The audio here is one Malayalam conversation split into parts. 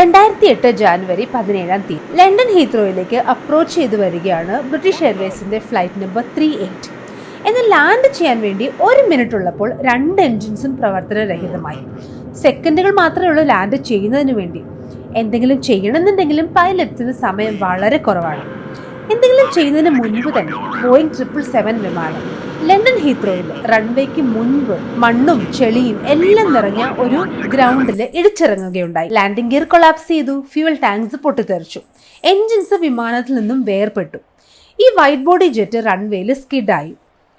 2008 ജാനുവരി 17 ലണ്ടൻ ഹീത്രോയിലേക്ക് അപ്രോച്ച് ചെയ്തു വരികയാണ് ബ്രിട്ടീഷ് എയർവേസിന്റെ ഫ്ലൈറ്റ് നമ്പർ 38. എന്നാൽ ലാൻഡ് ചെയ്യാൻ വേണ്ടി 1 മിനിറ്റ് ഉള്ളപ്പോൾ 2 എൻജിൻസും പ്രവർത്തനരഹിതമായി. സെക്കൻഡുകൾ മാത്രമേ ഉള്ളൂ ലാൻഡ് ചെയ്യുന്നതിന് വേണ്ടി. എന്തെങ്കിലും ചെയ്യണമെന്നുണ്ടെങ്കിലും പൈലറ്റ്സിന് സമയം വളരെ കുറവാണ്. എന്തെങ്കിലും ചെയ്യുന്നതിന് മുൻപ് തന്നെ ബോയിങ് 777 വിമാനം ലണ്ടൻ ഹീത്രോയിൽ റൺവേക്ക് മുൻപ് മണ്ണും ചെളിയും എല്ലാം നിറഞ്ഞ ഒരു ഗ്രൗണ്ടിൽ ഇടിച്ചിറങ്ങുകയുണ്ടായി. ലാൻഡിംഗ് ഗിയർ കൊളാപ്സ് ചെയ്തു. ഫ്യൂവൽ ടാങ്ക്സ് പൊട്ടിത്തെറിച്ചു. എൻജിൻസ് വിമാനത്തിൽ നിന്നും വേർപെട്ടു. ഈ വൈറ്റ് ബോഡി ജെറ്റ് റൺവേയിൽ സ്കിഡായി.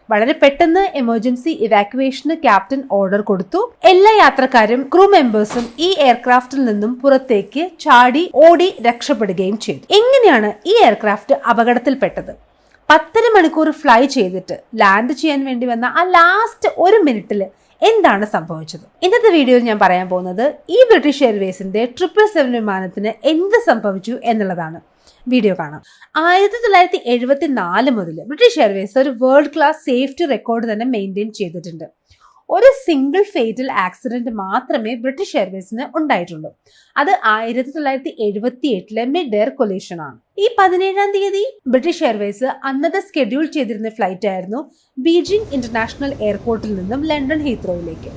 വളരെ പെട്ടെന്ന് എമർജൻസി ഇവാക്യുവേഷന് ക്യാപ്റ്റൻ ഓർഡർ കൊടുത്തു. എല്ലാ യാത്രക്കാരും ക്രൂ മെമ്പേഴ്സും ഈ എയർക്രാഫ്റ്റിൽ നിന്നും പുറത്തേക്ക് ചാടി ഓടി രക്ഷപ്പെടുകയും ചെയ്തു. എങ്ങനെയാണ് ഈ എയർക്രാഫ്റ്റ് അപകടത്തിൽപ്പെട്ടത്? 10 മണിക്കൂർ ഫ്ലൈ ചെയ്തിട്ട് ലാൻഡ് ചെയ്യാൻ വേണ്ടി വന്ന ആ ലാസ്റ്റ് 1 മിനിറ്റിൽ എന്താണ് സംഭവിച്ചത്? ഇന്നത്തെ വീഡിയോയിൽ ഞാൻ പറയാൻ പോകുന്നത് ഈ ബ്രിട്ടീഷ് എയർവേസിന്റെ 777 വിമാനത്തിന് എന്ത് സംഭവിച്ചു എന്നുള്ളതാണ്. വീഡിയോ കാണാം. 1974 മുതൽ ബ്രിട്ടീഷ് എയർവേസ് ഒരു വേൾഡ് ക്ലാസ് സേഫ്റ്റി റെക്കോർഡ് തന്നെ മെയിൻറ്റെയിൻ ചെയ്തിട്ടുണ്ട്. ഒരു സിംഗിൾ ഫേറ്റൽ ആക്സിഡന്റ് മാത്രമേ ബ്രിട്ടീഷ് എയർവേസിന് ഉണ്ടായിട്ടുള്ളൂ. അത് 1978 മിഡ് എയർ കൊളീഷൻ ആണ്. ഈ 17 തീയതി ബ്രിട്ടീഷ് എയർവേസ് അന്നത്തെ സ്കെഡ്യൂൾ ചെയ്തിരുന്ന ഫ്ലൈറ്റ് ആയിരുന്നു ബീജിംഗ് ഇന്റർനാഷണൽ എയർപോർട്ടിൽ നിന്നും ലണ്ടൻ ഹീത്രോയിലേക്ക്.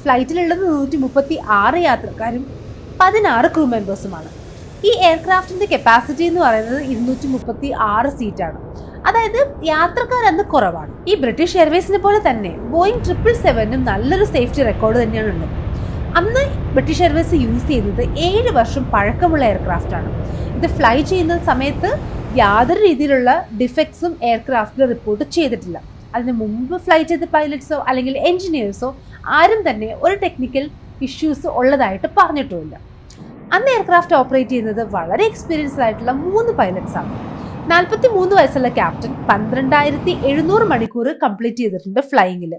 ഫ്ലൈറ്റിലുള്ളത് 136 യാത്രക്കാരും 16 ക്രൂ മെമ്പേഴ്സുമാണ്. ഈ എയർക്രാഫ്റ്റിന്റെ കപ്പാസിറ്റി എന്ന് പറയുന്നത് 236 സീറ്റാണ്. അതായത് യാത്രക്കാർ അന്ന് കുറവാണ്. ഈ ബ്രിട്ടീഷ് എയർവേസിനെ പോലെ തന്നെ ബോയിങ് 777 നല്ലൊരു സേഫ്റ്റി റെക്കോർഡ് തന്നെയാണ് ഉള്ളത്. അന്ന് ബ്രിട്ടീഷ് എയർവേസ് യൂസ് ചെയ്യുന്നത് 7 വർഷം പഴക്കമുള്ള എയർക്രാഫ്റ്റ് ആണ്. ഇത് ഫ്ലൈ ചെയ്യുന്ന സമയത്ത് യാതൊരു രീതിയിലുള്ള ഡിഫക്ട്സും എയർക്രാഫ്റ്റിൽ റിപ്പോർട്ട് ചെയ്തിട്ടില്ല. അതിന് മുമ്പ് ഫ്ലൈ ചെയ്ത പൈലറ്റ്സോ അല്ലെങ്കിൽ എഞ്ചിനീയേഴ്സോ ആരും തന്നെ ഒരു ടെക്നിക്കൽ ഇഷ്യൂസ് ഉള്ളതായിട്ട് പറഞ്ഞിട്ടുമില്ല. അന്ന് എയർക്രാഫ്റ്റ് ഓപ്പറേറ്റ് ചെയ്യുന്നത് വളരെ എക്സ്പീരിയൻസ്ഡ് ആയിട്ടുള്ള 3 പൈലറ്റ്സ് ആണ്. 43 വയസ്സുള്ള ക്യാപ്റ്റൻ 12,700 മണിക്കൂർ കംപ്ലീറ്റ് ചെയ്തിട്ടുണ്ട് ഫ്ലൈയിങ്ങിൽ.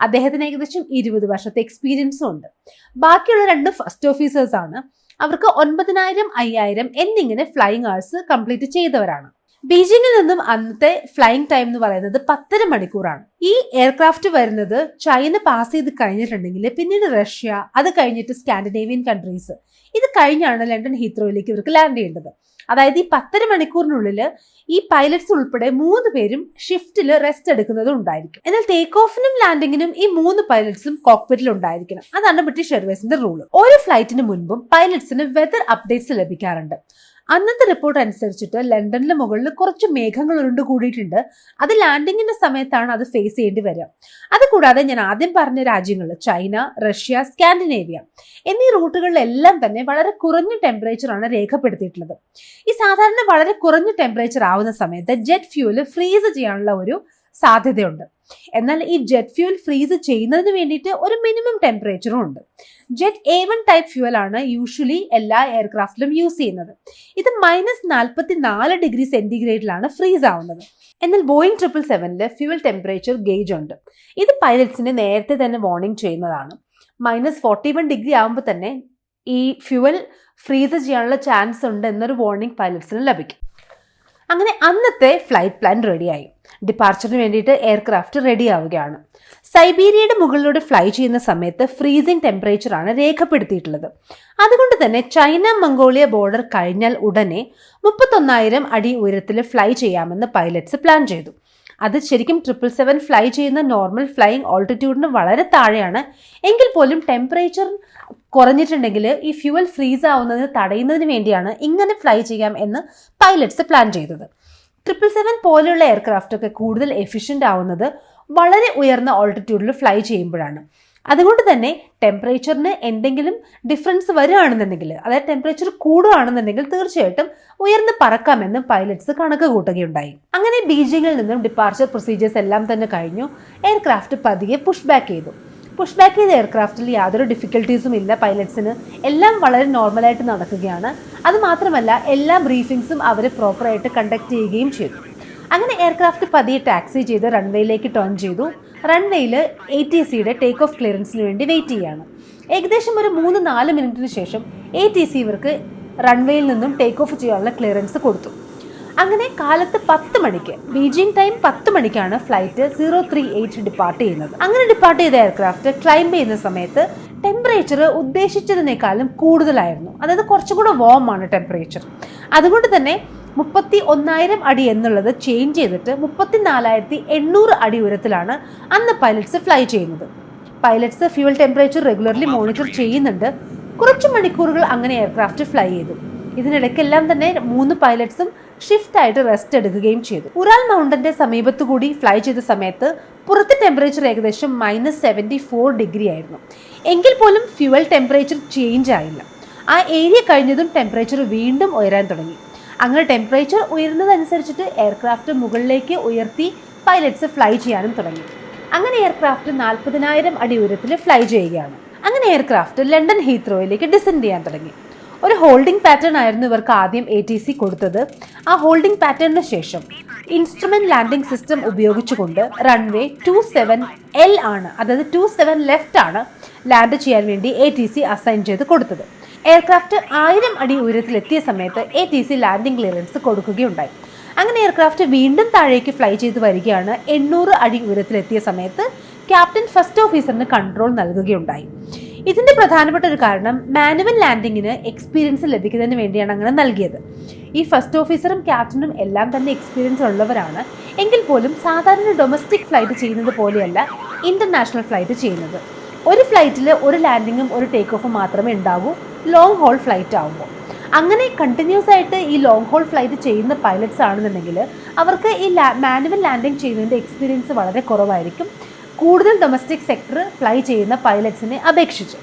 അദ്ദേഹത്തിന് ഏകദേശം 20 വർഷത്തെ എക്സ്പീരിയൻസും ഉണ്ട്. ബാക്കിയുള്ള 2 ഫസ്റ്റ് ഓഫീസേഴ്സ് ആണ്. അവർക്ക് 9,000, 5,000 എന്നിങ്ങനെ ഫ്ലൈയിങ് അവേഴ്സ് കംപ്ലീറ്റ് ചെയ്തവരാണ്. ബീജിംഗിൽ നിന്നും അന്നത്തെ ഫ്ലൈയിങ് ടൈം എന്ന് പറയുന്നത് 10 മണിക്കൂറാണ്. ഈ എയർക്രാഫ്റ്റ് വരുന്നത് ചൈന പാസ് ചെയ്ത് കഴിഞ്ഞിട്ടുണ്ടെങ്കിൽ പിന്നീട് റഷ്യ, അത് കഴിഞ്ഞിട്ട് സ്കാൻഡിനേവിയൻ കൺട്രീസ്, ഇത് കഴിഞ്ഞാണ് ലണ്ടൻ ഹീത്രോയിലേക്ക് ഇവർക്ക് ലാൻഡ് ചെയ്യേണ്ടത്. അതായത് ഈ 10 മണിക്കൂറിനുള്ളിൽ ഈ പൈലറ്റ്സ് ഉൾപ്പെടെ 3 പേരും ഷിഫ്റ്റിൽ റെസ്റ്റ് എടുക്കുന്നതും ഉണ്ടായിരിക്കും. എന്നാൽ ടേക്ക് ഓഫിനും ലാൻഡിങ്ങിനും ഈ 3 പൈലറ്റ്സും കോക്പിറ്റിൽ ഉണ്ടായിരിക്കണം. അതാണ് ബ്രിട്ടീഷ് എയർവേസിന്റെ റൂൾ. ഓരോ ഫ്ലൈറ്റിന് മുൻപും പൈലറ്റ്സിന് വെതർ അപ്ഡേറ്റ്സ് ലഭിക്കാറുണ്ട്. അന്നത്തെ റിപ്പോർട്ട് അനുസരിച്ചിട്ട് ലണ്ടനിലെ മുകളിൽ കുറച്ച് മേഘങ്ങൾ ഉരുണ്ട് കൂടിയിട്ടുണ്ട്. അത് ലാൻഡിങ്ങിന്റെ സമയത്താണ് അത് ഫേസ് ചെയ്യേണ്ടി വരിക. അതുകൂടാതെ ഞാൻ ആദ്യം പറഞ്ഞ രാജ്യങ്ങൾ ചൈന, റഷ്യ, സ്കാൻഡിനേവിയ എന്നീ റൂട്ടുകളിലെല്ലാം തന്നെ വളരെ കുറഞ്ഞ ടെമ്പറേച്ചറാണ് രേഖപ്പെടുത്തിയിട്ടുള്ളത്. ഈ സാധാരണ വളരെ കുറഞ്ഞ ടെമ്പറേച്ചർ ആവുന്ന സമയത്ത് ജെറ്റ് ഫ്യൂവൽ ഫ്രീസ് ചെയ്യാനുള്ള ഒരു സാധ്യതയുണ്ട്. എന്നാൽ ഈ ജെറ്റ് ഫ്യൂവൽ ഫ്രീസ് ചെയ്യുന്നതിന് വേണ്ടിയിട്ട് ഒരു മിനിമം ടെമ്പറേച്ചറും ഉണ്ട്. ജെറ്റ് A1 ടൈപ്പ് ഫ്യൂവൽ ആണ് യൂഷ്വലി എല്ലാ എയർക്രാഫ്റ്റിലും യൂസ് ചെയ്യുന്നത്. ഇത് -44 ഡിഗ്രി സെന്റിഗ്രേഡിലാണ് ഫ്രീസ് ആവുന്നത്. എന്നാൽ ബോയിങ് 777 ഫ്യൂവൽ ടെമ്പറേച്ചർ ഗേജ് ഉണ്ട്. ഇത് പൈലറ്റ്സിനെ നേരത്തെ തന്നെ വാർണിംഗ് ചെയ്യുന്നതാണ്. -41 ഡിഗ്രി ആകുമ്പോൾ തന്നെ ഈ ഫ്യൂവൽ ഫ്രീസ് ചെയ്യാനുള്ള ചാൻസ് ഉണ്ട് എന്നൊരു വാർണിംഗ് പൈലറ്റ്സിന് ലഭിക്കും. അങ്ങനെ അന്നത്തെ ഫ്ലൈറ്റ് പ്ലാൻ റെഡിയായി. ഡിപ്പാർച്ചറിന് വേണ്ടിയിട്ട് എയർക്രാഫ്റ്റ് റെഡി ആവുകയാണ്. സൈബീരിയയുടെ മുകളിലൂടെ ഫ്ലൈ ചെയ്യുന്ന സമയത്ത് ഫ്രീസിംഗ് ടെമ്പറേച്ചർ ആണ് രേഖപ്പെടുത്തിയിട്ടുള്ളത്. അതുകൊണ്ട് തന്നെ ചൈന മംഗോളിയ ബോർഡർ കഴിഞ്ഞാൽ ഉടനെ 31,000 അടി ഉയരത്തിൽ ഫ്ലൈ ചെയ്യാമെന്ന് പൈലറ്റ്സ് പ്ലാൻ ചെയ്തു. അത് ശരിക്കും 777 ഫ്ലൈ ചെയ്യുന്ന നോർമൽ ഫ്ലൈയിങ് ഓൾട്ടിറ്റ്യൂഡിന് വളരെ താഴെയാണ്. എങ്കിൽ പോലും ടെമ്പറേച്ചർ കുറഞ്ഞിട്ടുണ്ടെങ്കിൽ ഈ ഫ്യൂവൽ ഫ്രീസ് ആവുന്നതിന് തടയുന്നതിന് വേണ്ടിയാണ് ഇങ്ങനെ ഫ്ലൈ ചെയ്യാം എന്ന് പൈലറ്റ്സ് പ്ലാൻ ചെയ്തത്. 777 പോലെയുള്ള എയർക്രാഫ്റ്റ് ഒക്കെ കൂടുതൽ എഫിഷ്യൻ്റ് ആവുന്നത് വളരെ ഉയർന്ന ഓൾട്ടിറ്റ്യൂഡിൽ ഫ്ലൈ ചെയ്യുമ്പോഴാണ്. അതുകൊണ്ട് തന്നെ ടെമ്പറേച്ചറിന് എന്തെങ്കിലും ഡിഫറൻസ് വരികയാണെന്നുണ്ടെങ്കിൽ, അതായത് ടെമ്പറേച്ചർ കൂടുകയാണെന്നുണ്ടെങ്കിൽ തീർച്ചയായിട്ടും ഉയർന്ന് പറക്കാമെന്ന് പൈലറ്റ്സ് കണക്ക് കൂട്ടുകയുണ്ടായി. അങ്ങനെ ബീജിംഗിൽ നിന്നും ഡിപ്പാർച്ചർ പ്രൊസീജിയേഴ്സ് എല്ലാം തന്നെ കഴിഞ്ഞു. എയർക്രാഫ്റ്റ് പതിയെ പുഷ് ബാക്ക് ചെയ്തു. പുഷ് ബാക്ക് ചെയ്ത എയർക്രാഫ്റ്റിൽ യാതൊരു ഡിഫിക്കൽട്ടീസും ഇല്ല. പൈലറ്റ്സിന് എല്ലാം വളരെ നോർമലായിട്ട് നടക്കുകയാണ്. അതുമാത്രമല്ല എല്ലാ ബ്രീഫിങ്സും അവർ പ്രോപ്പറായിട്ട് കണ്ടക്ട് ചെയ്യുകയും ചെയ്തു. അങ്ങനെ എയർക്രാഫ്റ്റ് പതിയെ ടാക്സി ചെയ്ത് റൺവേയിലേക്ക് ടേൺ ചെയ്തു. റൺവേയിൽ ATCയുടെ ടേക്ക് ഓഫ് ക്ലിയറൻസിന് വേണ്ടി വെയിറ്റ് ചെയ്യുകയാണ്. ഏകദേശം ഒരു 3-4 മിനിറ്റിന് ശേഷം ATC ഇവർക്ക് റൺവേയിൽ നിന്നും ടേക്ക് ഓഫ് ചെയ്യാനുള്ള ക്ലിയറൻസ് കൊടുത്തു. അങ്ങനെ കാലത്ത് 10 മണിക്ക്, ബീജിംഗ് ടൈം 10 മണിക്കാണ് ഫ്ലൈറ്റ് 038 ഡിപ്പാർട്ട് ചെയ്യുന്നത്. അങ്ങനെ ഡിപ്പാർട്ട് ചെയ്ത എയർക്രാഫ്റ്റ് ക്ലൈംബ് ചെയ്യുന്ന സമയത്ത് ടെമ്പറേച്ചർ ഉദ്ദേശിച്ചതിനേക്കാളും കൂടുതലായിരുന്നു. അതായത് കുറച്ചുകൂടെ വാം ആണ് ടെമ്പറേച്ചർ. അതുകൊണ്ട് തന്നെ 31,000 അടി എന്നുള്ളത് ചേഞ്ച് ചെയ്തിട്ട് 34,800 അടി ഉയരത്തിലാണ് അന്ന് പൈലറ്റ്സ് ഫ്ലൈ ചെയ്യുന്നത്. Pilots fuel temperature regularly monitor ചെയ്യുന്നുണ്ട്. കുറച്ച് മണിക്കൂറുകൾ അങ്ങനെ എയർക്രാഫ്റ്റ് ഫ്ലൈ ചെയ്തു. ഇതിനിടയ്ക്കെല്ലാം തന്നെ 3 പൈലറ്റ്സും ഷിഫ്റ്റ് ആയിട്ട് റെസ്റ്റ് എടുക്കുകയും ചെയ്തു. ഉറാൽ മൗണ്ടന്റെ സമീപത്തു കൂടി ഫ്ലൈ ചെയ്ത സമയത്ത് പുറത്തെ ടെമ്പറേച്ചർ ഏകദേശം -74 ഡിഗ്രി ആയിരുന്നു. എങ്കിൽ പോലും ഫ്യൂവൽ ടെമ്പറേച്ചർ ചേഞ്ച് ആയില്ല. ആ ഏരിയ കഴിഞ്ഞതും ടെമ്പറേച്ചർ വീണ്ടും ഉയരാൻ തുടങ്ങി. അങ്ങനെ ടെമ്പറേച്ചർ ഉയരുന്നതനുസരിച്ചിട്ട് എയർക്രാഫ്റ്റ് മുകളിലേക്ക് ഉയർത്തി പൈലറ്റ്സ് ഫ്ലൈ ചെയ്യാനും തുടങ്ങി. അങ്ങനെ എയർക്രാഫ്റ്റ് 40,000 അടി ഉയരത്തിൽ ഫ്ലൈ ചെയ്യുകയാണ്. അങ്ങനെ എയർക്രാഫ്റ്റ് ലണ്ടൻ ഹീത്രോയിലേക്ക് ഡിസെൻഡ് ചെയ്യാൻ തുടങ്ങി. ഒരു ഹോൾഡിംഗ് പാറ്റേൺ ആയിരുന്നു ഇവർക്ക് ആദ്യം ATC കൊടുത്തത്. ആ ഹോൾഡിംഗ് പാറ്റേണിന് ശേഷം ഇൻസ്ട്രുമെന്റ് ലാൻഡിംഗ് സിസ്റ്റം ഉപയോഗിച്ചുകൊണ്ട് റൺവേ 27L ആണ്, അതായത് 27 ലെഫ്റ്റ് ആണ് ലാൻഡ് ചെയ്യാൻ വേണ്ടി ATC അസൈൻ ചെയ്ത് കൊടുത്തത്. എയർക്രാഫ്റ്റ് 1000 അടി ഉയരത്തിലെത്തിയ സമയത്ത് ATC ലാൻഡിംഗ് ക്ലിയറൻസ് കൊടുക്കുകയുണ്ടായി. അങ്ങനെ എയർക്രാഫ്റ്റ് വീണ്ടും താഴേക്ക് ഫ്ലൈ ചെയ്ത് വരികയാണ്. 800 അടി ഉയരത്തിലെത്തിയ സമയത്ത് ക്യാപ്റ്റൻ ഫസ്റ്റ് ഓഫീസറിന് കൺട്രോൾ നൽകുകയുണ്ടായി. ഇതിന്റെ പ്രധാനപ്പെട്ട ഒരു കാരണം മാനുവൽ ലാൻഡിങ്ങിന് എക്സ്പീരിയൻസ് ലഭിക്കുന്നതിന് വേണ്ടിയാണ് അങ്ങനെ നൽകിയത്. ഈ ഫസ്റ്റ് ഓഫീസറും ക്യാപ്റ്റനും എല്ലാം തന്നെ എക്സ്പീരിയൻസ് ഉള്ളവരാണ്. എങ്കിൽ പോലും സാധാരണ ഡൊമസ്റ്റിക് ഫ്ലൈറ്റ് ചെയ്യുന്നത് പോലെയല്ല ഇന്റർനാഷണൽ ഫ്ലൈറ്റ് ചെയ്യുന്നത്. ഒരു ഫ്ലൈറ്റിൽ ഒരു ലാൻഡിങ്ങും ഒരു ടേക്ക് ഓഫും മാത്രമേ ഉണ്ടാവൂ ലോങ് ഹോൾ ഫ്ലൈറ്റ് ആകുമ്പോൾ. അങ്ങനെ കണ്ടിന്യൂസ് ആയിട്ട് ഈ ലോങ് ഹോൾ ഫ്ലൈറ്റ് ചെയ്യുന്ന പൈലറ്റ്സ് ആണെന്നുണ്ടെങ്കിൽ അവർക്ക് ഈ മാനുവൽ ലാൻഡിങ് ചെയ്യുന്നതിൻ്റെ എക്സ്പീരിയൻസ് വളരെ കുറവായിരിക്കും കൂടുതൽ ഡൊമസ്റ്റിക് സെക്ടർ ഫ്ലൈ ചെയ്യുന്ന പൈലറ്റ്സിനെ അപേക്ഷിച്ച്.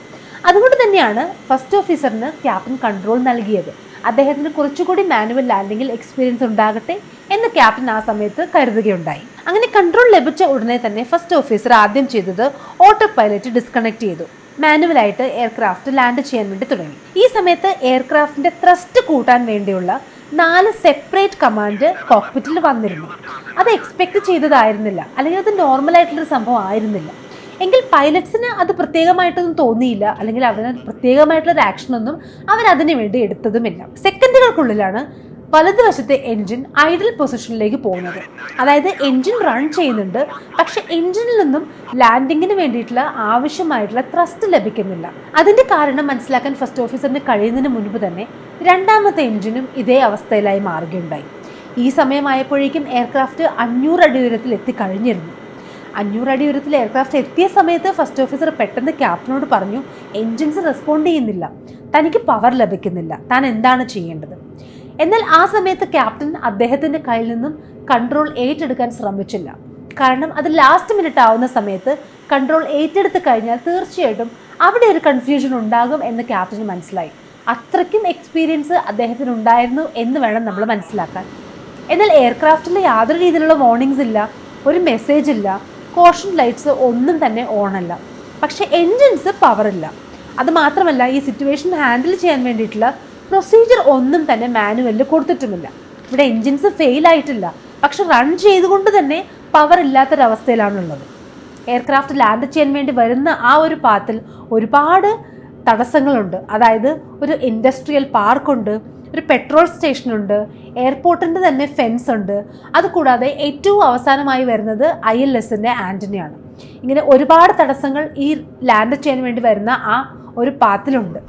അതുകൊണ്ട് തന്നെയാണ് ഫസ്റ്റ് ഓഫീസറിന് ക്യാപ്റ്റൻ കൺട്രോൾ നൽകിയത്. അദ്ദേഹത്തിന് കുറച്ചുകൂടി മാനുവൽ ലാൻഡിങ്ങിൽ എക്സ്പീരിയൻസ് ഉണ്ടാകട്ടെ എന്ന് ക്യാപ്റ്റൻ ആ സമയത്ത് കരുതുകയുണ്ടായി. അങ്ങനെ കൺട്രോൾ ലഭിച്ച ഉടനെ തന്നെ ഫസ്റ്റ് ഓഫീസർ ആദ്യം ചെയ്തത് ഓട്ടോ പൈലറ്റ് ഡിസ്കണക്ട് ചെയ്തു. മാനുവലായിട്ട് എയർക്രാഫ്റ്റ് ലാൻഡ് ചെയ്യാൻ വേണ്ടി തുടങ്ങി. ഈ സമയത്ത് എയർക്രാഫ്റ്റിന്റെ ത്രസ്റ്റ് കൂട്ടാൻ വേണ്ടിയുള്ള 4 സെപ്പറേറ്റ് കമാൻഡ് കോക്പിറ്റിൽ വന്നിരുന്നു. അത് എക്സ്പെക്ട് ചെയ്തതായിരുന്നില്ല, അല്ലെങ്കിൽ അത് നോർമലായിട്ടുള്ളൊരു സംഭവം ആയിരുന്നില്ല. എങ്കിൽ പൈലറ്റ്സിന് അത് പ്രത്യേകമായിട്ടൊന്നും തോന്നിയില്ല, അല്ലെങ്കിൽ അതിന് പ്രത്യേകമായിട്ടുള്ളൊരു ആക്ഷനൊന്നും അവരതിനു വേണ്ടി എടുത്തതുമില്ല. സെക്കൻഡുകൾക്കുള്ളിലാണ് വലതുവശത്തെ എൻജിൻ ഐഡൽ പൊസിഷനിലേക്ക് പോകുന്നത്. അതായത് എൻജിൻ റൺ ചെയ്യുന്നുണ്ട്, പക്ഷെ എൻജിനിൽ നിന്നും ലാൻഡിങ്ങിന് വേണ്ടിയിട്ടുള്ള ആവശ്യമായിട്ടുള്ള ത്രസ്റ്റ് ലഭിക്കുന്നില്ല. അതിന്റെ കാരണം മനസ്സിലാക്കാൻ ഫസ്റ്റ് ഓഫീസറിന് കഴിയുന്നതിന് മുൻപ് തന്നെ രണ്ടാമത്തെ എൻജിനും ഇതേ അവസ്ഥയിലായി മാറുകയുണ്ടായി. ഈ സമയമായപ്പോഴേക്കും എയർക്രാഫ്റ്റ് 500 അടി ഉയരത്തിൽ എത്തിക്കഴിഞ്ഞിരുന്നു. 500 അടി ഉയരത്തിൽ എയർക്രാഫ്റ്റ് എത്തിയ സമയത്ത് ഫസ്റ്റ് ഓഫീസർ പെട്ടെന്ന് ക്യാപ്റ്റനോട് പറഞ്ഞു, എൻജിൻസ് റെസ്പോണ്ട് ചെയ്യുന്നില്ല, തനിക്ക് പവർ ലഭിക്കുന്നില്ല, താൻ എന്താണ് ചെയ്യേണ്ടത്? എന്നാൽ ആ സമയത്ത് ക്യാപ്റ്റൻ അദ്ദേഹത്തിന്റെ കയ്യിൽ നിന്നും കൺട്രോൾ ഏറ്റെടുക്കാൻ ശ്രമിച്ചില്ല. കാരണം അത് ലാസ്റ്റ് മിനിറ്റ് ആവുന്ന സമയത്ത് കൺട്രോൾ ഏറ്റെടുത്ത് കഴിഞ്ഞാൽ തീർച്ചയായിട്ടും അവിടെ ഒരു കൺഫ്യൂഷൻ ഉണ്ടാകും എന്ന് ക്യാപ്റ്റന് മനസ്സിലായി. അത്രയ്ക്കും എക്സ്പീരിയൻസ് അദ്ദേഹത്തിന് ഉണ്ടായിരുന്നു എന്ന് വേണം നമ്മൾ മനസ്സിലാക്കാൻ. എന്നാൽ എയർക്രാഫ്റ്റിൽ യാതൊരു രീതിയിലുള്ള വാർണിംഗ്സ് ഇല്ല, ഒരു മെസ്സേജ് ഇല്ല, കോഷൻ ലൈറ്റ്സ് ഒന്നും തന്നെ ഓണല്ല. പക്ഷെ എൻജിൻസ് പവറില്ല. അത് മാത്രമല്ല, ഈ സിറ്റുവേഷൻ ഹാൻഡിൽ ചെയ്യാൻ വേണ്ടിയിട്ടുള്ള പ്രൊസീജിയർ ഒന്നും തന്നെ മാനുവലിൽ കൊടുത്തിട്ടുമില്ല. ഇവിടെ എൻജിൻസ് ഫെയിൽ ആയിട്ടില്ല, പക്ഷെ റൺ ചെയ്തുകൊണ്ട് തന്നെ പവർ ഇല്ലാത്തൊരവസ്ഥയിലാണുള്ളത്. എയർക്രാഫ്റ്റ് ലാൻഡ് ചെയ്യാൻ വേണ്ടി വരുന്ന ആ ഒരു പാത്തിൽ ഒരുപാട് തടസ്സങ്ങളുണ്ട്. അതായത് ഒരു ഇൻഡസ്ട്രിയൽ പാർക്കുണ്ട്, ഒരു പെട്രോൾ സ്റ്റേഷനുണ്ട്, എയർപോർട്ടിൻ്റെ തന്നെ ഫെൻസ് ഉണ്ട്. അതുകൂടാതെ ഏറ്റവും അവസാനമായി വരുന്നത് ILSൻ്റെ ആൻ്റണിയാണ്. ഇങ്ങനെ ഒരുപാട് തടസ്സങ്ങൾ ഈ ലാൻഡ് ചെയ്യാൻ വേണ്ടി വരുന്ന ആ ഒരു പാത്തിലുണ്ട്.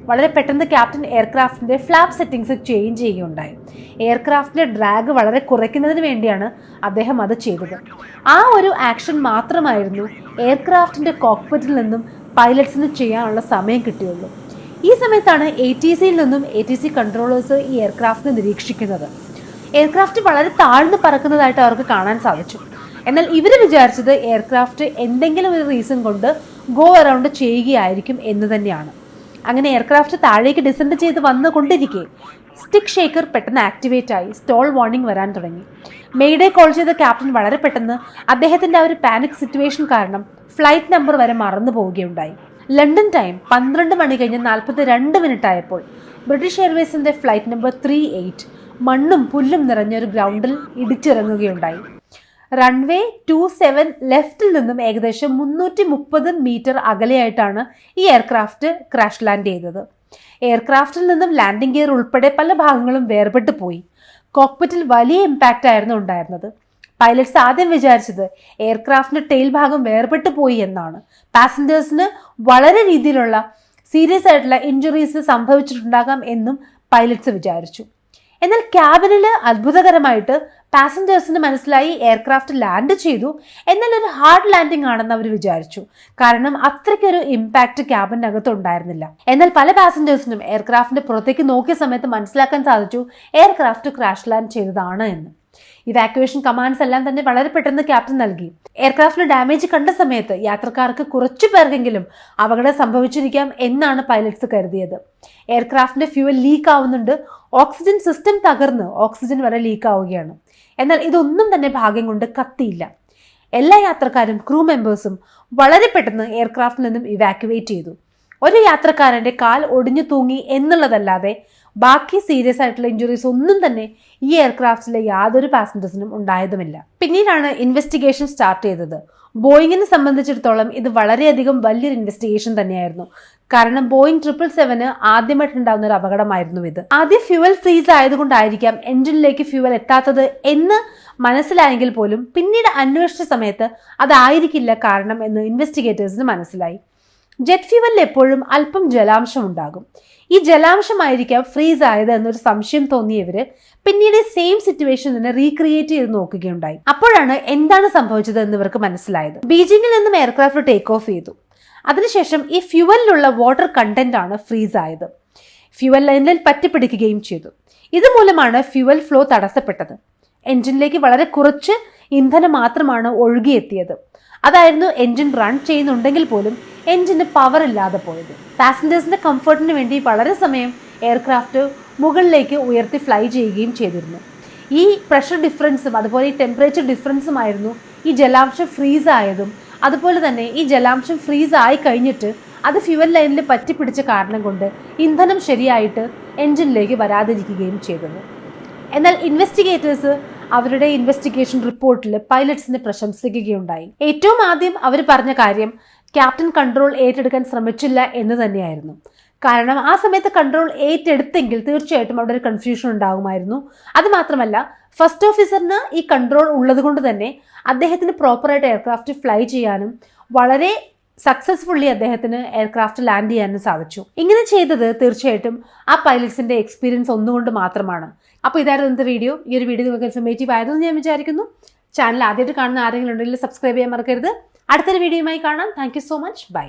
വളരെ പെട്ടെന്ന് ക്യാപ്റ്റൻ എയർക്രാഫ്റ്റിൻ്റെ ഫ്ലാപ്പ് സെറ്റിങ്സ് ചേഞ്ച് ചെയ്യുകയുണ്ടായി. എയർക്രാഫ്റ്റിൻ്റെ ഡ്രാഗ് വളരെ കുറയ്ക്കുന്നതിന് വേണ്ടിയാണ് അദ്ദേഹം അത് ചെയ്തത്. ആ ഒരു ആക്ഷൻ മാത്രമായിരുന്നു എയർക്രാഫ്റ്റിൻ്റെ കോക്പിറ്റിൽ നിന്നും പൈലറ്റ്സിന് ചെയ്യാനുള്ള സമയം കിട്ടിയുള്ളൂ. ഈ സമയത്താണ് ATCയിൽ നിന്നും ATC കൺട്രോളേഴ്സ് ഈ എയർക്രാഫ്റ്റിനെ നിരീക്ഷിക്കുന്നത്. എയർക്രാഫ്റ്റ് വളരെ താഴ്ന്നു പറക്കുന്നതായിട്ട് അവർക്ക് കാണാൻ സാധിച്ചു. എന്നാൽ ഇവർ വിചാരിച്ചത് എയർക്രാഫ്റ്റ് എന്തെങ്കിലും ഒരു റീസൺ കൊണ്ട് ഗോ അറൗണ്ട് ചെയ്യുകയായിരിക്കും എന്ന് തന്നെയാണ്. അങ്ങനെ എയർക്രാഫ്റ്റ് താഴേക്ക് ഡിസെൻഡ് ചെയ്ത് വന്നുകൊണ്ടിരിക്കെ സ്റ്റിക്ക് ഷേക്കർ പെട്ടെന്ന് ആക്ടിവേറ്റ് ആയി സ്റ്റോൾ വാർണിംഗ് വരാൻ തുടങ്ങി. മെയ്ഡേ കോൾ ചെയ്ത ക്യാപ്റ്റൻ വളരെ പെട്ടെന്ന് അദ്ദേഹത്തിൻ്റെ ആ ഒരു പാനിക് സിറ്റുവേഷൻ കാരണം ഫ്ലൈറ്റ് നമ്പർ വരെ മറന്നു പോവുകയുണ്ടായി. ലണ്ടൻ ടൈം 12 മണി കഴിഞ്ഞ് 42 മിനിറ്റ് ആയപ്പോൾ ബ്രിട്ടീഷ് എയർവേസിൻ്റെ ഫ്ലൈറ്റ് നമ്പർ 38 മണ്ണും പുല്ലും നിറഞ്ഞൊരു ഗ്രൗണ്ടിൽ ഇടിച്ചിറങ്ങുകയുണ്ടായി. റൺവേ 27 ലെഫ്റ്റിൽ നിന്നും ഏകദേശം 330 മീറ്റർ അകലെയായിട്ടാണ് ഈ എയർക്രാഫ്റ്റ് ക്രാഷ് ലാൻഡ് ചെയ്തത്. എയർക്രാഫ്റ്റിൽ നിന്നും ലാൻഡിംഗ് ഗിയർ ഉൾപ്പെടെ പല ഭാഗങ്ങളും വേർപെട്ട് പോയി. കോക്പിറ്റിൽ വലിയ ഇമ്പാക്റ്റ് ആയിരുന്നു ഉണ്ടായിരുന്നത്. പൈലറ്റ്സ് ആദ്യം വിചാരിച്ചത് എയർക്രാഫ്റ്റിന്റെ ടെയിൽ ഭാഗം വേർപെട്ടു പോയി എന്നാണ്. പാസഞ്ചേഴ്സിന് വളരെ രീതിയിലുള്ള സീരിയസ് ആയിട്ടുള്ള ഇഞ്ചുറീസ് സംഭവിച്ചിട്ടുണ്ടാകാം എന്നും പൈലറ്റ്സ് വിചാരിച്ചു. എന്നാൽ ക്യാബിനിൽ അത്ഭുതകരമായിട്ട് പാസഞ്ചേഴ്സിന് മനസ്സിലായി എയർക്രാഫ്റ്റ് ലാൻഡ് ചെയ്തു, എന്നാൽ ഒരു ഹാർഡ് ലാൻഡിംഗ് ആണെന്ന് അവർ വിചാരിച്ചു. കാരണം അത്രയ്ക്കൊരു ഇമ്പാക്ട് ക്യാബിനകത്ത് ഉണ്ടായിരുന്നില്ല. എന്നാൽ പല പാസഞ്ചേഴ്സിനും എയർക്രാഫ്റ്റിന്റെ പുറത്തേക്ക് നോക്കിയ സമയത്ത് മനസ്സിലാക്കാൻ സാധിച്ചു എയർക്രാഫ്റ്റ് ക്രാഷ് ലാൻഡ് ചെയ്തതാണ് എന്ന്. ഇവാക്യുവേഷൻ കമാൻഡ്സ് എല്ലാം തന്നെ വളരെ പെട്ടെന്ന് ക്യാപ്റ്റൻ നൽകി. എയർക്രാഫ്റ്റിന് ഡാമേജ് കണ്ട സമയത്ത് യാത്രക്കാർക്ക് കുറച്ചു പേർക്കെങ്കിലും അപകടം സംഭവിച്ചിരിക്കാം എന്നാണ് പൈലറ്റ്സ് കരുതിയത്. എയർക്രാഫ്റ്റിന്റെ ഫ്യൂവൽ ലീക്ക് ആവുന്നുണ്ട്, ഓക്സിജൻ സിസ്റ്റം തകർന്ന് ഓക്സിജൻ വരെ ലീക്ക് ആവുകയാണ്. എന്നാൽ ഇതൊന്നും തന്നെ ഭാഗ്യം കൊണ്ട് കത്തിയില്ല. എല്ലാ യാത്രക്കാരും ക്രൂ മെമ്പേഴ്സും വളരെ പെട്ടെന്ന് എയർക്രാഫ്റ്റിൽ നിന്നും ഇവാക്യുവേറ്റ് ചെയ്തു. ഒരു യാത്രക്കാരന്റെ കാൽ ഒടിഞ്ഞു തൂങ്ങി എന്നുള്ളതല്ലാതെ ബാക്കി സീരിയസ് ആയിട്ടുള്ള ഇഞ്ചുറീസ് ഒന്നും തന്നെ ഈ എയർക്രാഫ്റ്റിലെ യാതൊരു പാസഞ്ചേഴ്സിനും ഉണ്ടായതുമില്ല. പിന്നീടാണ് ഇൻവെസ്റ്റിഗേഷൻ സ്റ്റാർട്ട് ചെയ്തത്. ബോയിങ്ങിനെ സംബന്ധിച്ചിടത്തോളം ഇത് വളരെയധികം വലിയൊരു ഇൻവെസ്റ്റിഗേഷൻ തന്നെയായിരുന്നു. കാരണം ബോയിങ് 777 ആദ്യമായിട്ടുണ്ടാകുന്ന ഒരു അപകടമായിരുന്നു ഇത്. ആദ്യം ഫ്യൂവൽ ഫ്രീസ് ആയതുകൊണ്ടായിരിക്കാം എഞ്ചിനിലേക്ക് ഫ്യൂവൽ എത്താത്തത് എന്ന് മനസ്സിലായെങ്കിൽ പോലും പിന്നീട് അന്വേഷിച്ച സമയത്ത് അതായിരിക്കില്ല കാരണം എന്ന് ഇൻവെസ്റ്റിഗേറ്റേഴ്സിന് മനസ്സിലായി. ജെറ്റ് ഫ്യൂവലിൽ എപ്പോഴും അല്പം ജലാംശം ഉണ്ടാകും. ഈ ജലാംശമായിരിക്കാം ഫ്രീസ് ആയത് എന്നൊരു സംശയം തോന്നിയവര് പിന്നീട് സെയിം സിറ്റുവേഷൻ തന്നെ റീക്രിയേറ്റ് ചെയ്ത് നോക്കുകയുണ്ടായി. അപ്പോഴാണ് എന്താണ് സംഭവിച്ചത് എന്ന് ഇവർക്ക് മനസ്സിലായത്. ബീജിംഗിൽ നിന്നും എയർക്രാഫ്റ്റ് ടേക്ക് ഓഫ് ചെയ്തു. അതിനുശേഷം ഈ ഫ്യൂവലിലുള്ള വാട്ടർ കണ്ടന്റ് ആണ് ഫ്രീസ് ആയത്. ഫ്യൂവൽ ലൈനിൽ പറ്റിപ്പിടിക്കുകയും ചെയ്തു. ഇതുമൂലമാണ് ഫ്യൂവൽ ഫ്ലോ തടസ്സപ്പെട്ടത്. എഞ്ചിനിലേക്ക് വളരെ കുറച്ച് ഇന്ധനം മാത്രമാണ് ഒഴുകിയെത്തിയത്. അതായിരുന്നു എഞ്ചിൻ റൺ ചെയ്യുന്നുണ്ടെങ്കിൽ പോലും എഞ്ചിന് പവർ ഇല്ലാതെ പോയത്. പാസഞ്ചേഴ്സിന്റെ കംഫർട്ടിന് വേണ്ടി വളരെ സമയം എയർക്രാഫ്റ്റ് മുകളിലേക്ക് ഉയർത്തി ഫ്ലൈ ചെയ്യുകയും ചെയ്തിരുന്നു. ഈ പ്രഷർ ഡിഫറൻസും അതുപോലെ ഈ ടെമ്പറേച്ചർ ഡിഫറൻസുമായിരുന്നു ഈ ജലാംശം ഫ്രീസ് ആയതും. അതുപോലെ തന്നെ ഈ ജലാംശം ഫ്രീസ് ആയി കഴിഞ്ഞിട്ട് അത് ഫ്യൂവൽ ലൈനിൽ പറ്റിപ്പിടിച്ച കാരണം കൊണ്ട് ഇന്ധനം ശരിയായിട്ട് എഞ്ചിനിലേക്ക് വരാതിരിക്കുകയും ചെയ്തത്. എന്നാൽ ഇൻവെസ്റ്റിഗേറ്റേഴ്സ് അവരുടെ ഇൻവെസ്റ്റിഗേഷൻ റിപ്പോർട്ടിൽ പൈലറ്റ്സിനെ പ്രശംസിക്കുകയുണ്ടായി. ഏറ്റവും ആദ്യം അവർ പറഞ്ഞ കാര്യം ക്യാപ്റ്റൻ കൺട്രോൾ ഏറ്റെടുക്കാൻ ശ്രമിച്ചില്ല എന്ന് തന്നെയായിരുന്നു. കാരണം ആ സമയത്ത് കൺട്രോൾ ഏറ്റെടുത്തെങ്കിൽ തീർച്ചയായിട്ടും അവിടെ ഒരു കൺഫ്യൂഷൻ ഉണ്ടാകുമായിരുന്നു. അത് മാത്രമല്ല ഫസ്റ്റ് ഓഫീസറിന് ഈ കൺട്രോൾ ഉള്ളത് കൊണ്ട് തന്നെ അദ്ദേഹത്തിന് പ്രോപ്പറായിട്ട് എയർക്രാഫ്റ്റ് ഫ്ലൈ ചെയ്യാനും വളരെ സക്സസ്ഫുള്ളി അദ്ദേഹത്തിന് എയർക്രാഫ്റ്റ് ലാൻഡ് ചെയ്യാനും സാധിച്ചു. ഇങ്ങനെ ചെയ്തത് തീർച്ചയായിട്ടും ആ പൈലറ്റ്സിന്റെ എക്സ്പീരിയൻസ് ഒന്നുകൊണ്ട് മാത്രമാണ്. അപ്പോൾ ഇതായിരുന്നു ഇന്നത്തെ വീഡിയോ. ഈ ഒരു വീഡിയോ നിങ്ങൾക്ക് ഇൻഫോർമേറ്റീവ് ആയതെന്ന് ഞാൻ വിചാരിക്കുന്നു. ചാനൽ ആദ്യമായിട്ട് കാണുന്ന ആരെങ്കിലും ഉണ്ടെങ്കിൽ സബ്സ്ക്രൈബ് ചെയ്യാൻ മറക്കരുത്. അടുത്തൊരു വീഡിയോയുമായി കാണാം. Thank you so much. By.